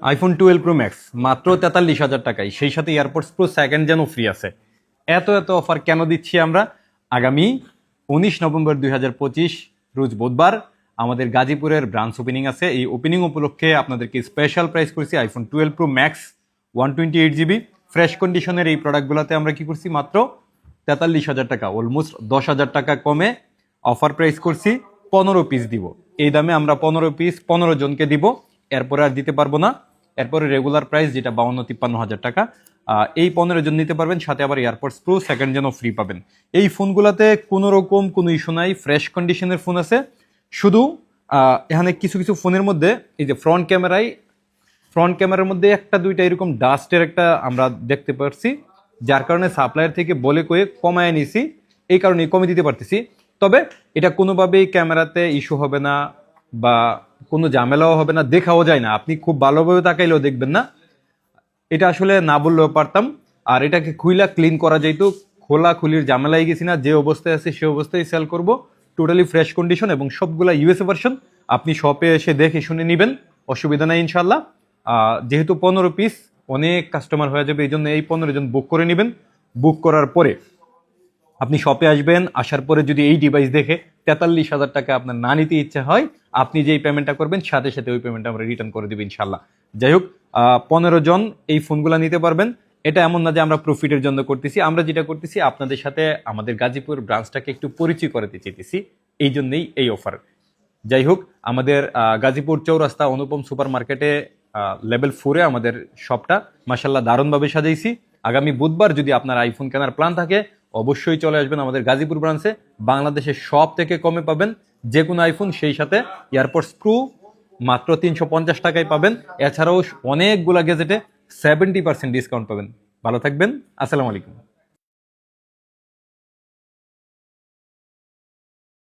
IPhone 12 pro max মাত্র 43,000 টাকায়, সেই সাথে এয়ারপডস প্রো সেকেন্ড জেনও ফ্রি আছে। এত এত অফার কেন দিচ্ছি আমরা? আগামী 19 নভেম্বর 2025 রোজ বুধবার আমাদের গাজীপুরের ব্রাঞ্চ ওপেনিং আছে। এই ওপেনিং উপলক্ষে আপনাদেরকে স্পেশাল প্রাইস করছি iPhone 12 pro max 128 GB fresh কন্ডিশনের এই প্রোডাক্টগুলোতে আমরা কি করছি, মাত্র 43,000 টাকা, অলমোস্ট 10,000 টাকা কমে অফার প্রাইস করছি। 15 পিস দিব, এই দামে আমরা 15 পিস 15 জনকে দিব, এরপরে আর দিতে পারবো না। এরপরে রেগুলার প্রাইস যেটা 52-53 হাজার টাকা, এই 15 জন নিতে পারবেন, সাথে আবার এয়ারপডস প্রো সেকেন্ড জেনও ফ্রি পাবেন। এই ফোনগুলোতে কোনো রকম কোনো ইস্যু নাই, ফ্রেশ কন্ডিশনের ফোন আছে। শুধু এখানে কিছু কিছু ফোনের মধ্যে এই যে ফ্রন্ট ক্যামেরার মধ্যে একটা দুইটা এরকম ডাস্টের একটা আমরা দেখতে পাচ্ছি, যার কারণে সাপ্লায়ার থেকে বলে কয়ে কমায় নিছি, এই কারণে কমে দিতে পারতেছি। তবে এটা কোনোভাবেই ক্যামেরাতে ইস্যু হবে না বা কোনো ঝামেলাও হবে না, দেখাও যায় না, আপনি খুব ভালোভাবে তাকাইলেও দেখবেন না। এটা আসলে না বললেও পারতাম। আর এটাকে খুইলা ক্লিন করা যাইতো, খোলা খুলির ঝামেলায় গেছি না, যে অবস্থায় আছে সে অবস্থায় সেল করব। টোটালি ফ্রেশ কন্ডিশন এবং সবগুলা ইউএসএ ভার্সন। আপনি শপে এসে দেখে শুনে নেবেন, অসুবিধা নাই ইনশাল্লাহ। যেহেতু 15 পিস অনেক কাস্টমার হয়ে যাবে, এই জন্য এই 15 জন বুক করে নেবেন। বুক করার পরে আপনি শপে আসবেন, আসার পরে যদি এই ডিভাইস দেখে 43,000 টাকা আপনার না নিতে ইচ্ছা হয়, আপনি যেই পেমেন্টটা করবেন সাথে সাথে ওই পেমেন্টটা আমরা রিটার্ন করে দেবো ইনশাল্লাহ। যাই হোক, 15 জন এই ফোনগুলো নিতে পারবেন। এটা এমন না যে আমরা প্রফিটের জন্য করতেছি, আমরা যেটা করতেছি আপনাদের সাথে আমাদের গাজীপুর ব্রাঞ্চটাকে একটু পরিচয় করাতে চেয়েছি, এই জন্যই এই অফার। যাই হোক, আমাদের গাজীপুর চৌরাস্তা অনুপম সুপার মার্কেটে লেভেল 4-এ আমাদের শপটা মাশাল্লাহ দারুণভাবে সাজাইছি। আগামী বুধবার যদি আপনার আইফোন কেনার প্ল্যান থাকে, অবশ্যই চলে আসবেন আমাদের গাজীপুর ব্রাঞ্চে। বাংলাদেশের সব থেকে কমে পাবেন যে কোনো আইফোন, সেই সাথে এয়ারপডস প্রো মাত্র 350 টাকায় পাবেন। এছাড়াও অনেকগুলা গ্যাজেটে 70% ডিসকাউন্ট পাবেন। ভালো থাকবেন, আসসালামু আলাইকুম।